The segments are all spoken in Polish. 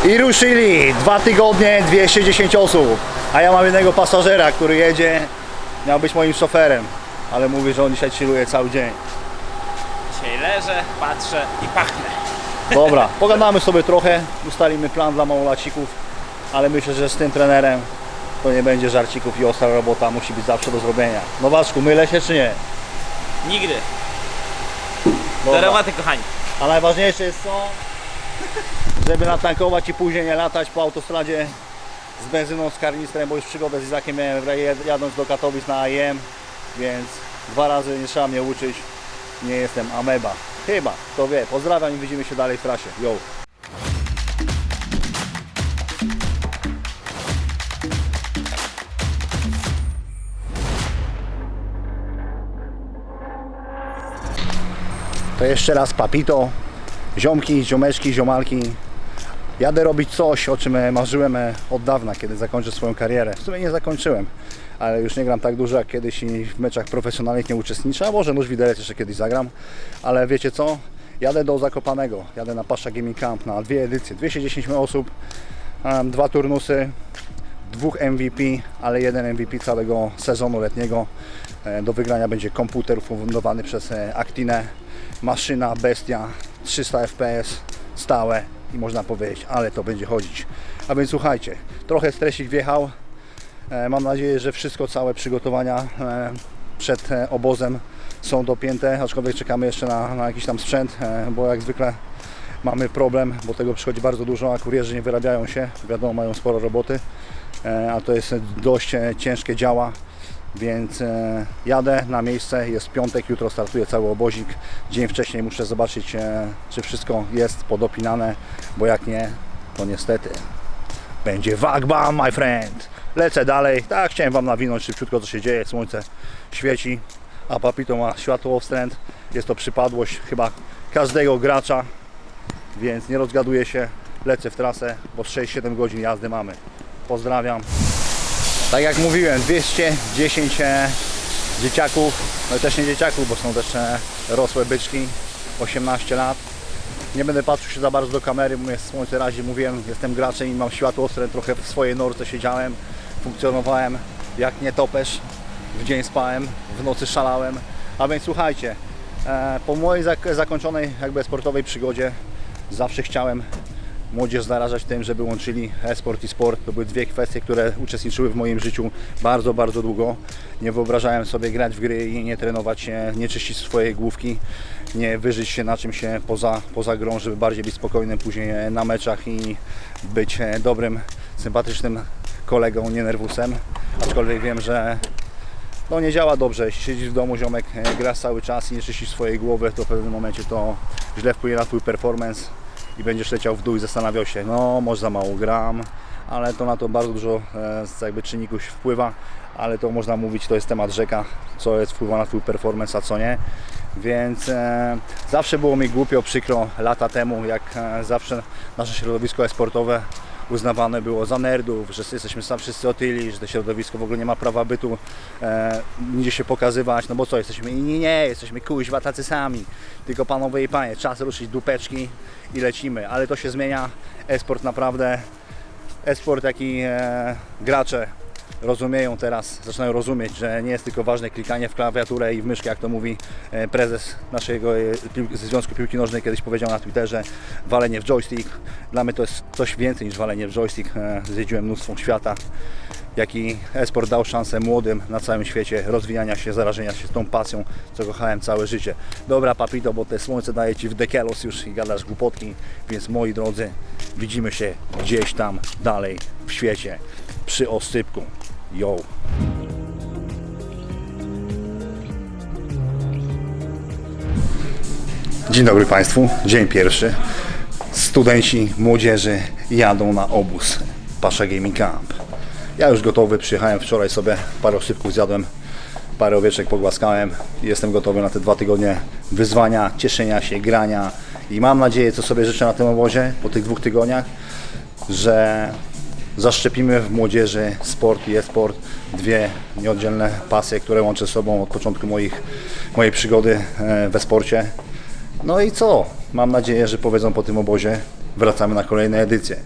I ruszyli! 2 tygodnie, 210 osób. A ja mam jednego pasażera, który jedzie. Miał być moim szoferem. Ale mówi, że on dzisiaj chilluje cały dzień. Dzisiaj leżę, patrzę i pachnę. Dobra, pogadamy sobie trochę. Ustalimy plan dla małolacików. Ale myślę, że z tym trenerem to nie będzie żarcików i ostra robota. Musi być zawsze do zrobienia. No Waszku, mylę się czy nie? Nigdy. Dobra. Do roboty, kochani. A najważniejsze jest co? Żeby natankować i później nie latać po autostradzie z benzyną, z karnistrem, bo już przygodę z Izakiem miałem jadąc do Katowic na IM, więc 2 razy nie trzeba mnie uczyć. Nie jestem ameba. Chyba, kto wie. Pozdrawiam i widzimy się dalej w trasie. Yo! To jeszcze raz papito, ziomki, ziomeczki, ziomalki. Jadę robić coś, o czym marzyłem od dawna, kiedy zakończę swoją karierę. W sumie nie zakończyłem, ale już nie gram tak dużo jak kiedyś i w meczach profesjonalnych nie uczestniczę. A może nóż widelec jeszcze kiedyś zagram, ale wiecie co? Jadę do Zakopanego, jadę na Pasza Gaming Camp na 2 edycje, 210 osób, 2 turnusy, 2 MVP, ale 1 MVP całego sezonu letniego. Do wygrania będzie komputer ufundowany przez Actinę, maszyna, bestia, 300 FPS, stałe i można powiedzieć, ale to będzie chodzić. A więc słuchajcie, trochę stresik wjechał. Mam nadzieję, że wszystko, całe przygotowania przed obozem są dopięte, aczkolwiek czekamy jeszcze na jakiś tam sprzęt, bo jak zwykle mamy problem, bo tego przychodzi bardzo dużo, a kurierzy nie wyrabiają się, wiadomo, mają sporo roboty, a to jest dość ciężkie działa. Więc jadę na miejsce, jest piątek, jutro startuje cały obozik. Dzień wcześniej muszę zobaczyć, czy wszystko jest podopinane, bo jak nie, to niestety będzie wagbam, my friend. Lecę dalej, tak chciałem Wam nawinąć szybciutko, co się dzieje. Słońce świeci, a papito ma światłowstręt. Jest to przypadłość chyba każdego gracza, więc nie rozgaduję się, lecę w trasę, bo 6-7 godzin jazdy mamy. Pozdrawiam. Tak jak mówiłem, 210 dzieciaków, no też nie dzieciaków, bo są też rosłe byczki, 18 lat. Nie będę patrzył się za bardzo do kamery, bo mnie słońce razi, mówiłem, jestem graczem i mam światłowstręt, trochę w swojej norce siedziałem, funkcjonowałem jak nietoperz, w dzień spałem, w nocy szalałem. A więc słuchajcie, po mojej zakończonej jakby sportowej przygodzie zawsze chciałem młodzież zarażać tym, żeby łączyli e-sport i sport. To były 2 kwestie, które uczestniczyły w moim życiu bardzo, bardzo długo. Nie wyobrażałem sobie grać w gry i nie trenować się, nie czyścić swojej główki, nie wyżyć się na czymś poza grą, żeby bardziej być spokojnym później na meczach i być dobrym, sympatycznym kolegą, nie nerwusem. Aczkolwiek wiem, że no nie działa dobrze. Jeśli siedzisz w domu, ziomek, grasz cały czas i nie czyścisz swojej głowy, to w pewnym momencie to źle wpłynie na Twój performance i będziesz leciał w dół i zastanawiał się, no może za mało gram, ale to na to bardzo dużo jakby czynników wpływa, ale to można mówić, to jest temat rzeka, co jest wpływa na Twój performance, a co nie. Więc zawsze było mi głupio, przykro lata temu, jak zawsze nasze środowisko e-sportowe uznawane było za nerdów, że jesteśmy sam wszyscy otyli, że to środowisko w ogóle nie ma prawa bytu nigdzie się pokazywać, no bo co, jesteśmy inni? Nie, jesteśmy kuźwa tacy sami, tylko panowie i panie, czas ruszyć dupeczki i lecimy, ale to się zmienia, e-sport naprawdę, e-sport jak i gracze rozumieją teraz, zaczynają rozumieć, że nie jest tylko ważne klikanie w klawiaturę i w myszkę, jak to mówi prezes naszego Związku Piłki Nożnej kiedyś powiedział na Twitterze, walenie w joystick. Dla mnie to jest coś więcej niż walenie w joystick. Zjeździłem mnóstwo świata, jaki e-sport dał szansę młodym na całym świecie rozwijania się, zarażenia się tą pasją, co kochałem całe życie. Dobra papito, bo te słońce daje Ci w dekelos już i gadasz głupotki, więc moi drodzy, widzimy się gdzieś tam dalej w świecie przy oscypku. Yo! Dzień dobry Państwu, dzień pierwszy. Studenci, młodzieży jadą na obóz Pasza Gaming Camp. Ja już gotowy, przyjechałem wczoraj sobie, parę oscypków zjadłem, parę owieczek pogłaskałem i jestem gotowy na te 2 tygodnie wyzwania, cieszenia się, grania i mam nadzieję, co sobie życzę na tym obozie po tych 2 tygodniach, że zaszczepimy w młodzieży sport i e-sport, 2 nieoddzielne pasje, które łączę z sobą od początku mojej przygody we sporcie. No i co? Mam nadzieję, że powiedzą po tym obozie, wracamy na kolejne edycje.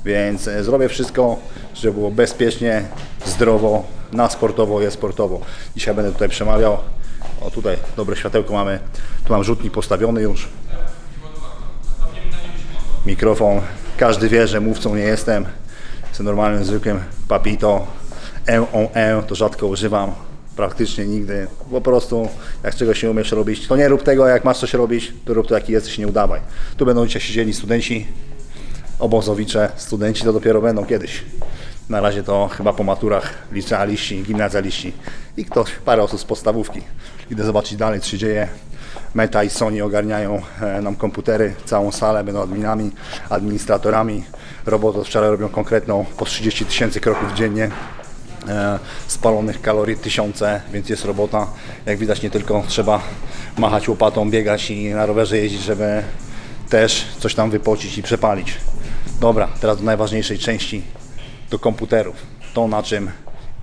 Więc zrobię wszystko, żeby było bezpiecznie, zdrowo, na sportowo, jest sportowo. Dzisiaj będę tutaj przemawiał. O, tutaj dobre światełko mamy. Tu mam rzutnik postawiony już. Mikrofon. Każdy wie, że mówcą nie jestem. Jestem normalnym, zwykłym papito. To rzadko używam. Praktycznie nigdy. Po prostu jak czegoś nie umiesz robić, to nie rób tego, jak masz coś robić, to rób to jaki jesteś, nie udawaj. Tu będą dzisiaj siedzieli studenci, obozowicze, studenci to dopiero będą kiedyś. Na razie to chyba po maturach licealiści, gimnazjaliści i ktoś, parę osób z podstawówki. Idę zobaczyć dalej, co się dzieje. Meta i Sony ogarniają nam komputery, całą salę, będą adminami, administratorami. Roboty wczoraj robią konkretną, po 30 000 kroków dziennie. Spalonych kalorii 1000, więc jest robota. Jak widać, nie tylko trzeba machać łopatą, biegać i na rowerze jeździć, żeby też coś tam wypocić i przepalić. Dobra, teraz do najważniejszej części, do komputerów. To, na czym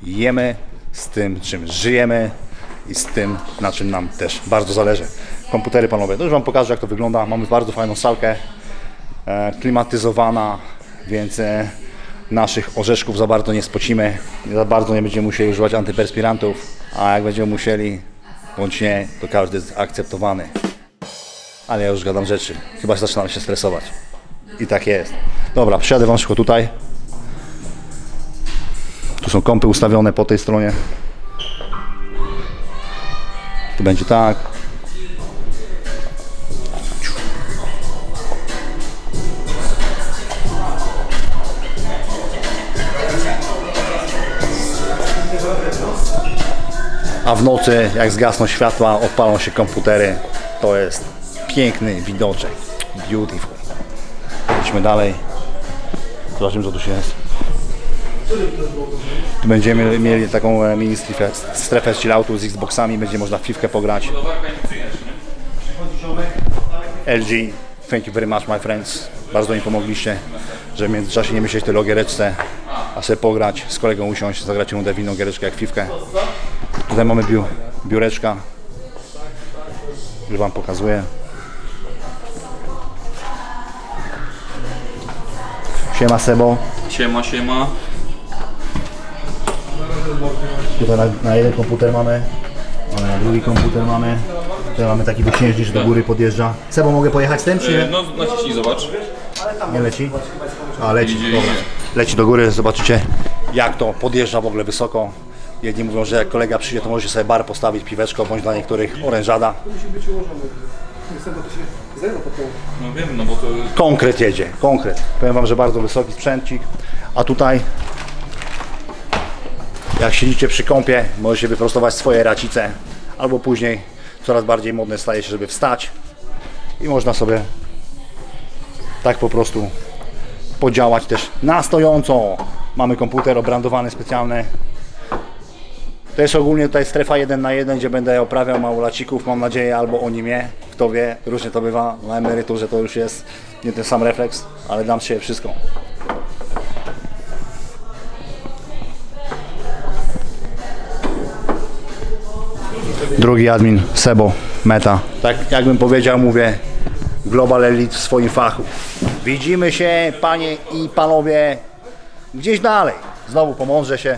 jemy, z tym, czym żyjemy i z tym, na czym nam też bardzo zależy. Komputery, panowie, to już Wam pokażę, jak to wygląda. Mamy bardzo fajną salkę, klimatyzowana, więc naszych orzeszków za bardzo nie spocimy, za bardzo nie będziemy musieli używać antyperspirantów, a jak będziemy musieli, bądź nie, to każdy jest akceptowany. Ale ja już gadam rzeczy, chyba zaczynam się stresować. I tak jest. Dobra, przyjadę Wam szybko tutaj. Tu są kompy ustawione po tej stronie. Tu będzie tak. A w nocy, jak zgasną światła, odpalą się komputery. To jest piękny widoczek. Beautiful. Idźmy dalej. Zobaczymy, co tu się jest. Tu będziemy mieli taką mini strefę chilloutu z Xboxami. Będzie można w piwkę pograć. LG, thank you very much, my friends. Bardzo mi pomogliście, żeby w międzyczasie nie myśleć tyle o giereczce, a sobie pograć, z kolegą usiąść, zagrać rundę w inną giereczkę jak piwkę. Tutaj mamy biureczka, już Wam pokazuję. Siema Sebo. Siema, siema. Tutaj na jeden komputer mamy, na drugi komputer mamy. Tutaj mamy taki wyksiężnik, do góry podjeżdża. Sebo, mogę pojechać z tym, czy nie? No naciśnij, zobacz. Nie leci? A, leci, dobra. Leci do góry, zobaczycie jak to podjeżdża w ogóle wysoko. Jedni mówią, że jak kolega przyjdzie, to może sobie bar postawić, piweczko, bądź dla niektórych orężada. Musi być ułożony. Niestety to się zero po prostu. No wiem, no bo to... Konkret jedzie, konkret. Powiem Wam, że bardzo wysoki sprzęcik. A tutaj, jak siedzicie przy kąpie, możecie wyprostować swoje racice. Albo później, coraz bardziej modne staje się, żeby wstać. I można sobie tak po prostu podziałać też na stojąco. Mamy komputer obrandowany specjalny. To jest ogólnie tutaj strefa 1 na 1, gdzie będę oprawiał małolacików, mam nadzieję, albo oni mnie, kto wie, różnie to bywa, na emeryturze to już jest nie ten sam refleks, ale dam się wszystko. Drugi admin, Sebo, Meta. Tak jakbym powiedział, mówię, Global Elite w swoim fachu. Widzimy się, panie i panowie, gdzieś dalej. Znowu pomądrzę się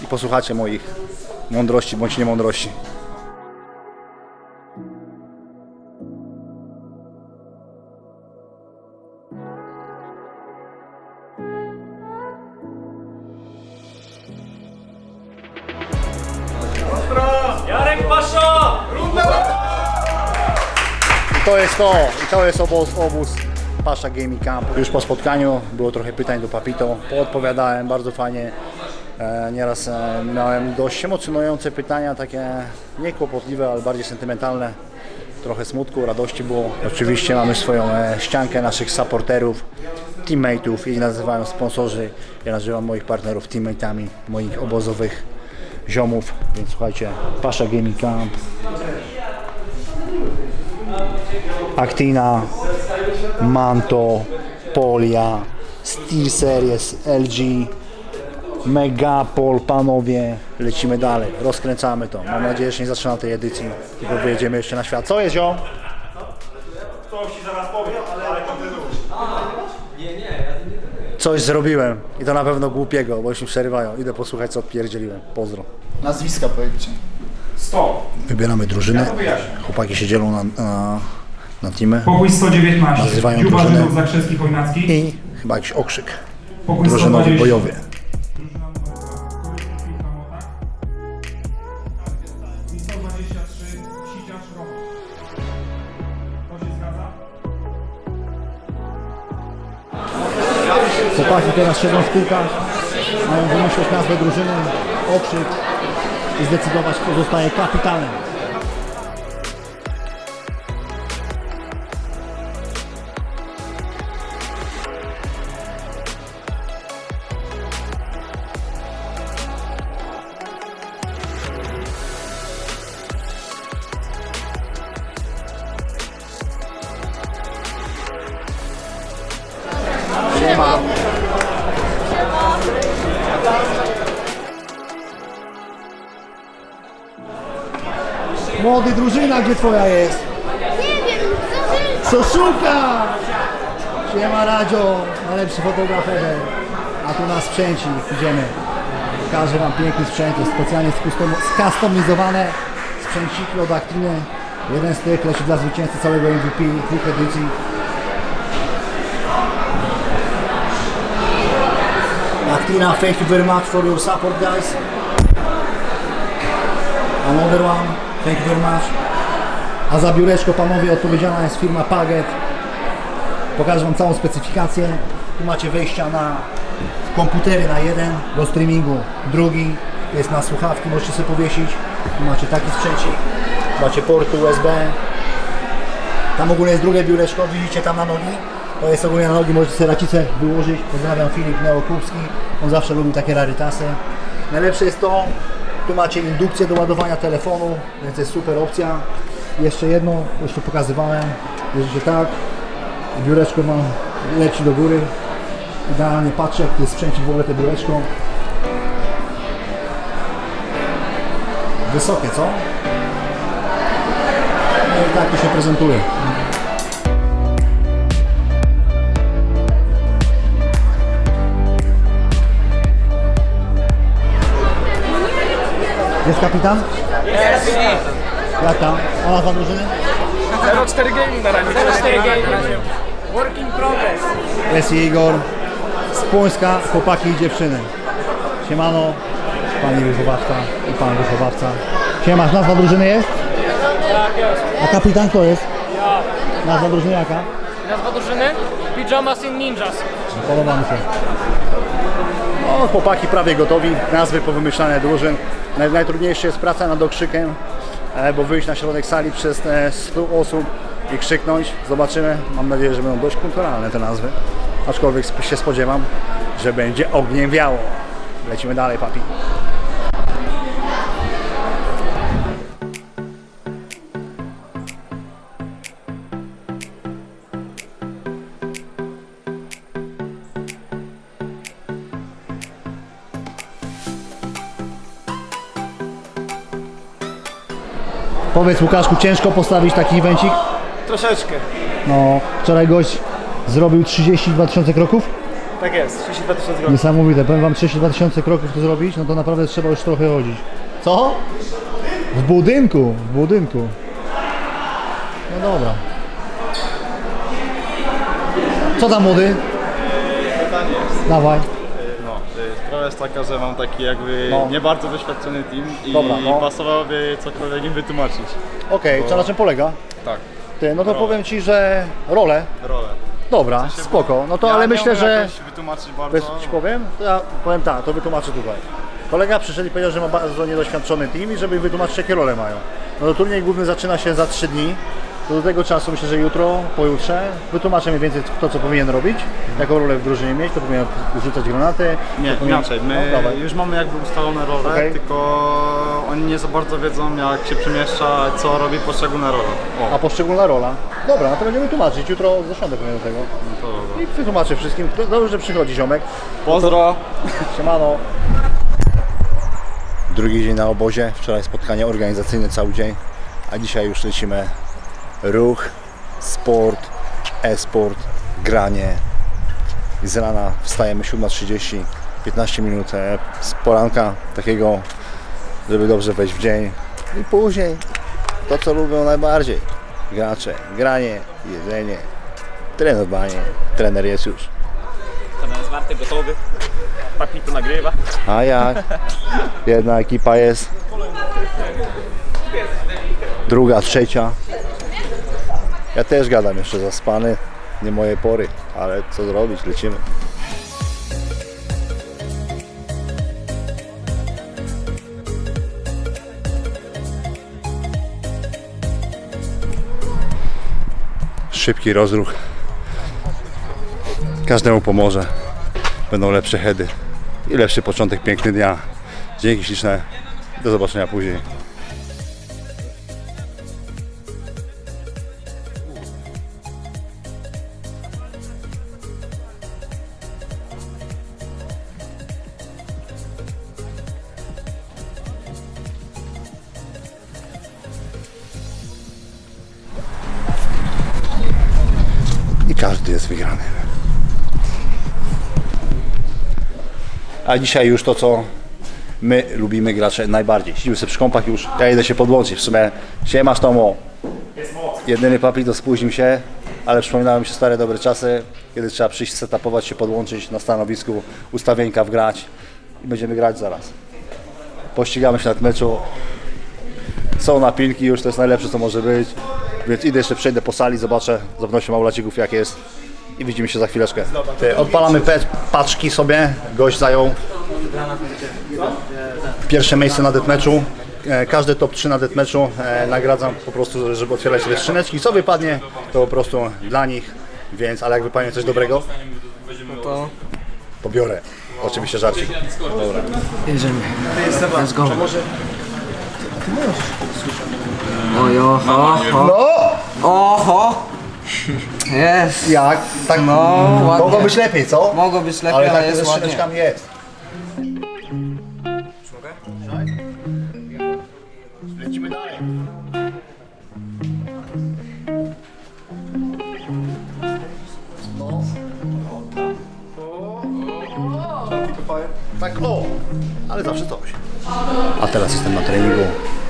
i posłuchacie moich mądrości bądź niemądrości. Jarek Paszo! I to jest to, i to jest obóz Pasza Gaming Camp. Już po spotkaniu było trochę pytań do Papito, poodpowiadałem bardzo fajnie. Nieraz miałem dość emocjonujące pytania, takie niekłopotliwe, ale bardziej sentymentalne. Trochę smutku, radości było. Oczywiście mamy swoją ściankę naszych supporterów, teammateów, i nazywają sponsorzy. Ja nazywam moich partnerów teammateami, moich obozowych ziomów, więc słuchajcie, Pasza Gaming Camp, Actina, Manto, Polia, SteelSeries, LG, Megapol, panowie, lecimy dalej, rozkręcamy to. Mam nadzieję, że nie zaczynam tej edycji, tylko wyjedziemy jeszcze na świat. Co jest, ziom? To ci zaraz powiem, ale kontynuuj. Nie, ja Coś zrobiłem i to na pewno głupiego, bo już mi przerywają. Idę posłuchać, co odpierdzieliłem. Pozdro. Nazwiska powiedzcie. Wybieramy drużynę. Chłopaki się dzielą na teamy. Pokój 119. Nazywają Dziuba drużynę. Żydów Zakrzewski Chojnacki. I chyba jakiś okrzyk Pokój drużynowy 120. bojowy. Drużyna numer 2. Kołyszów na Motach. I 123. Siciarz Roman. To się zgadza? Chłopaki teraz siedzą w kółkach, mają wymyślić nazwę drużyny, okrzyk i zdecydować, kto zostaje kapitanem. Siema. Młody, drużyna, gdzie twoja jest? Nie wiem, Co szuka? Siema Radzio, najlepszy fotograf ever. A tu na sprzęcik, idziemy. Pokażę wam piękny sprzęt, jest specjalnie skustomizowane sprzęciki od Actiny. Jeden z tych leci dla zwycięzcy całego MVP, dwóch edycji. Actina, thank you very much for your support, guys. Another one, thank you very much. A za biureczko, panowie, odpowiedzialna jest firma Paget. Pokażę wam całą specyfikację. Tu macie wejścia na komputery na jeden do streamingu, drugi jest na słuchawki, możecie sobie powiesić. Tu macie taki sprzęcik, macie porty USB. Tam ogólnie jest drugie biureczko, widzicie tam na nogi. To jest ogólnie na nogi, możecie sobie racicę wyłożyć. Pozdrawiam, Filip Neokupski, on zawsze lubi takie rarytasy. Najlepsze jest to, tu macie indukcję do ładowania telefonu, więc jest super opcja. Jeszcze jedno, już tu pokazywałem, bierzecie tak, i biureczko wam leci do góry. Idealnie patrzę, jak to jest sprzęcik w ogóle, te biureczko. Wysokie, co? No i tak to się prezentuje. Jest kapitan? Jest! Jak tam? A nazwa drużyny? 0,4 gaming na razie. 0,4 gaming. Work in progress. Jest Igor z Płońska, chłopaki i dziewczyny. Siemano, pani wychowawca i pan wychowawca. Siemasz, nazwa drużyny jest? Tak jest. A kapitan kto jest? Ja. Nazwa drużyny jaka? Nazwa drużyny? Pyjamas in Ninjas. Podoba mi się. No, chłopaki prawie gotowi, nazwy powymyślane drużyn. Najtrudniejsze jest praca nad okrzykiem, bo wyjść na środek sali przez 100 osób i krzyknąć. Zobaczymy. Mam nadzieję, że będą dość kulturalne te nazwy. Aczkolwiek się spodziewam, że będzie ogniem wiało. Lecimy dalej, papi. Powiedz, Łukaszku, ciężko postawić taki evencik? Troszeczkę. No, wczoraj gość zrobił 32 000 kroków. Tak jest, 32 000 zł. Niesamowite, powiem wam, 32 000 kroków to zrobić, no to naprawdę trzeba już trochę chodzić. Co? W budynku, w budynku. No dobra. Co tam, młody? Pytanie jest. Dawaj. No, sprawa jest taka, że mam taki jakby No. nie bardzo doświadczony team i Dobra, no. pasowałoby cokolwiek im wytłumaczyć. Okej, co na czym polega? Tak, Ty, no to powiem ci, że rolę. rolę. Dobra, spoko. No to Ja ale nie myślę, umiem że... jakoś wytłumaczyć bardzo. Wiesz, ci powiem? To ja powiem tak, to wytłumaczę tutaj. Kolega przyszedł i powiedział, że ma bardzo niedoświadczony team i żeby im wytłumaczyć, jakie role mają. No to turniej główny zaczyna się za 3 dni. To do tego czasu myślę, że jutro, pojutrze wytłumaczę mniej więcej kto co powinien robić, jaką rolę w drużynie mieć, to powinien rzucać granaty. Nie, to powinien... inaczej. My No, dawaj. już mamy jakby ustalone role, Okej. tylko oni nie za bardzo wiedzą, jak się przemieszcza, co robi poszczególna rola. A poszczególna rola? Dobra, no to będziemy tłumaczyć. Jutro zasiądę pewnie do tego. To dobra. I wytłumaczę wszystkim. Dobrze, że przychodzi ziomek. Pozdro! Siemano. Drugi dzień na obozie, wczoraj spotkanie organizacyjne cały dzień, a dzisiaj już lecimy ruch, sport, e-sport, granie. i z rana wstajemy 7:30, 15 minut z poranka takiego, żeby dobrze wejść w dzień i później to, co lubią najbardziej gracze, granie, jedzenie, trenowanie, trener jest już. To jest Bartek gotowy. Papito nagrywa. A jak? Jedna ekipa jest, druga, trzecia. Ja też gadam jeszcze zaspany, nie moje pory, ale co zrobić, lecimy. Szybki rozruch. Każdemu pomoże. Będą lepsze heady i lepszy początek, piękny dnia. Dzięki śliczne. Do zobaczenia później. I każdy jest wygrany. A dzisiaj już to, co my lubimy gracze najbardziej. Siedzimy sobie przy kąpach już, ja idę się podłączyć. W sumie siemasz Tomo. Jedyny Papito spóźnił się, ale przypominały mi się stare dobre czasy, kiedy trzeba przyjść, setupować się, podłączyć na stanowisku, ustawienka wgrać i będziemy grać zaraz. Pościgamy się nad meczu. Są napinki już, to jest najlepsze, co może być. Więc idę jeszcze, przejdę po sali, zobaczę z pewnością małolacików jak jest i widzimy się za chwileczkę. Odpalamy paczki sobie, gość zajął pierwsze miejsce na deathmatchu. Każdy top 3 na deathmatchu nagradzam po prostu, żeby otwierać sobie skrzyneczki. Co wypadnie, to po prostu dla nich, więc, ale jak wypadnie coś dobrego, to biorę. Oczywiście żarcik. Dobra. Jedziemy. Let's go. Oj, oho, oho. Oho. Jest. Jak? Tak, No, ładnie. mogło być lepiej, co? Mogło być lepiej, Ale ale tak jest ze ładnie. skrzyneczkami jest. Lecimy dalej. No. Tak, o! Ale zawsze coś. A teraz jestem na treningu.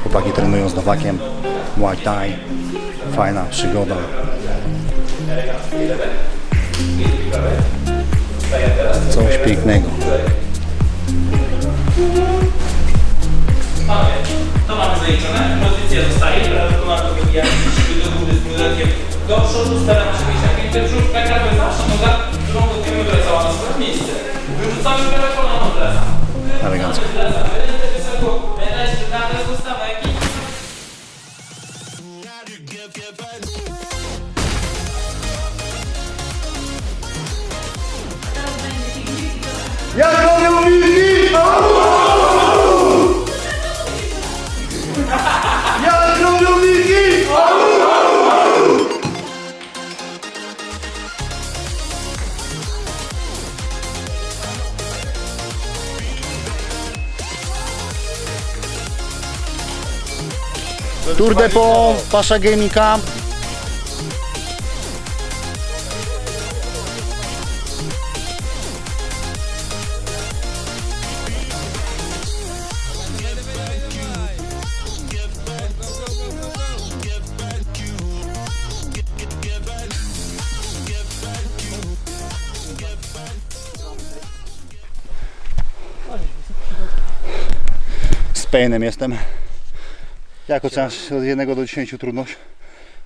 Chłopaki trenują z Nowakiem. Muay Thai. Fajna przygoda. Coś pięknego. To mamy zaliczone, pozycja zostaje, prawy komando wybijamy siły do góry z pudełkiem do przodu, staramy się wyjść na piętę brzuch, tak jakby nasza noga, którą podpiemy wracała na swoje miejsce. Wyrzucamy prawe kolano od lesa. Elegancko. Wysoko, jeszcze nagle zostawek i Jak robią wilki! Jak robią wilki! Tour Depot, Pasza Gaming Camp. Z Paynem jestem. Jak oceniasz od 1 do 10 trudność?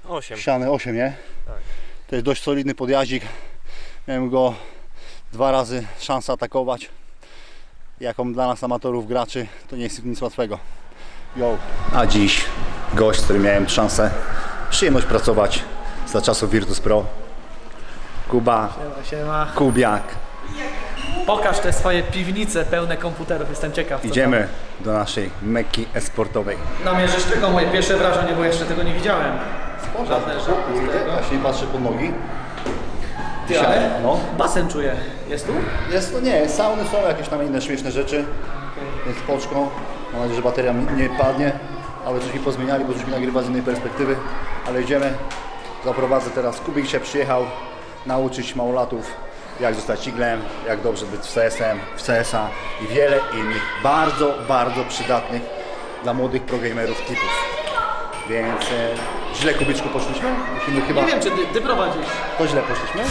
8. Siany 8, nie? Tak. To jest dość solidny podjaździk. Miałem go 2 razy szansę atakować. Jaką dla nas amatorów graczy to nie jest nic łatwego. Yo. A dziś gość, z którym miałem szansę, przyjemność pracować za czasów Virtus Pro. Kuba, Siema. Kubiak. Pokaż te swoje piwnice pełne komputerów, jestem ciekaw. co Idziemy do naszej Mekki esportowej. tam. Namierzysz tego moje pierwsze wrażenie, bo jeszcze tego nie widziałem. Żadne Ja się nie patrzę pod nogi. Ty, ale No. basen czuję. Jest tu? Jest to nie, sauny są jakieś tam inne śmieszne rzeczy, więc spoczko. Mam nadzieję, że bateria mi nie padnie, ale coś mi pozmieniali, bo już mi nagrywa z innej perspektywy, ale idziemy. Zaprowadzę teraz. Kubik się przyjechał nauczyć małolatów jak zostać iglem, jak dobrze być w CS-em, w CS-a i wiele innych bardzo, bardzo przydatnych dla młodych progamerów tipów. Więc źle, Kubyczku, poszliśmy? Musimy chyba... Nie wiem, czy ty prowadzisz. To źle poszliśmy?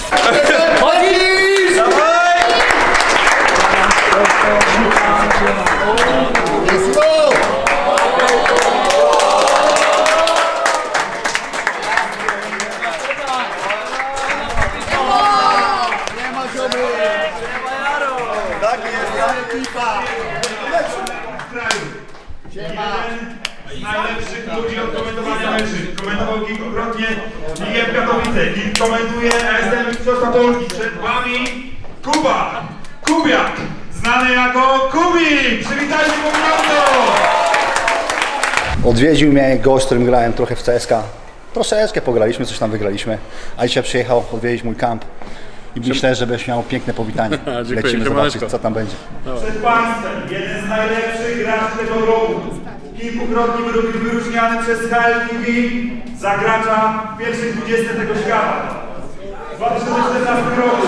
Najlepszych ludzi od komentowania meczy. Komentował kilkukrotnie Ligę w Katowice. Komentuje ASM Mistrzostwa Polski. Przed wami Kuba Kubiak, znany jako Kubi. Przywitajcie go bardzo! Odwiedził mnie gość, z którym grałem trochę w CSK. Troszeczkę pograliśmy, coś tam wygraliśmy. A dzisiaj przyjechał odwiedzić mój kamp. I myślę, że będziesz miał piękne powitanie. Lecimy zobaczyć, co tam będzie. Przed Państwem jeden z najlepszych graczy tego roku. Kilkukrotnie wyróżniany przez HLTV za gracza w pierwszej 20 tego świata. W 2014 roku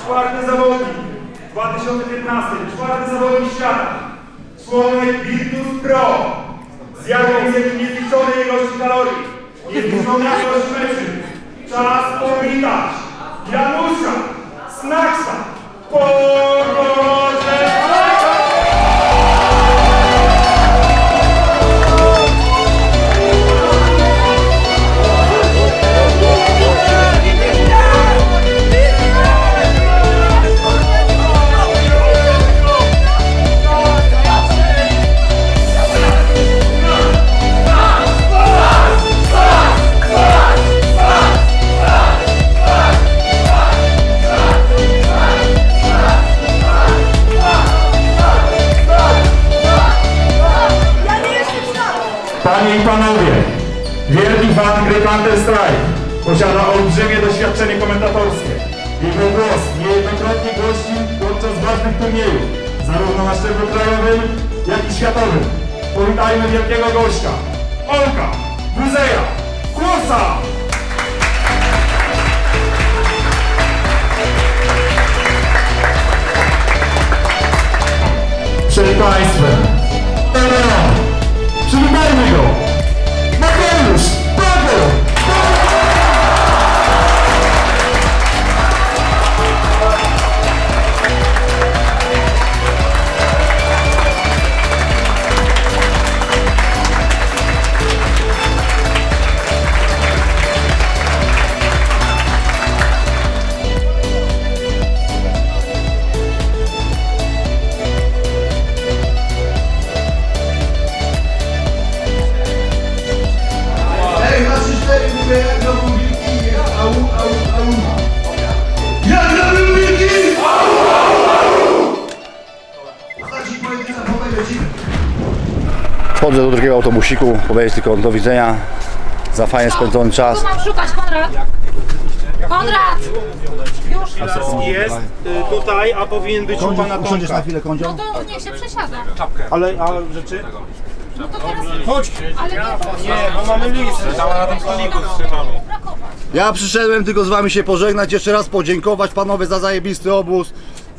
czwarty zawodnik, w 2015 czwarty zawodnik świata. Członek Virtus Pro. Zjadł niezliczonej ilości kalorii, niezliczonej ilości meczy. Czas powitać Janusza Snacksa Pogorzewskiego! Panie i Panowie, wielki fan gry Counter-Strike, posiada olbrzymie doświadczenie komentatorskie. Jego głos niejednokrotnie gościł podczas ważnych turniejów, zarówno na szczeblu krajowym, jak i światowym. Powitajmy wielkiego gościa, Olka Buzeja Kłosa! Przed Państwem, przywitajmy go! Mateusz Paweł! Wchodzę do drugiego autobusiku, powiedzieć tylko do widzenia za fajnie spędzony czas. Tu mam szukać, Konrad! Konrad! Już! Jest tutaj, a powinien być u pana Usiądziesz na Tomka. chwilę, Kondzio? No to niech się przesiada. Ale rzeczy? No to teraz... Chodź! Ale nie, Bo mamy listę. Na tym stoliku trzymamy. Ja przyszedłem tylko z wami się pożegnać, jeszcze raz podziękować panowie za zajebisty obóz.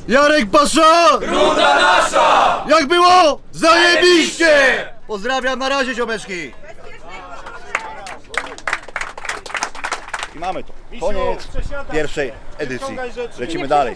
Jarek Pasza! Runda nasza! Jak było? Zajebiście! Pozdrawiam, na razie, ziomeczki! I mamy to. Koniec pierwszej edycji. Lecimy dalej.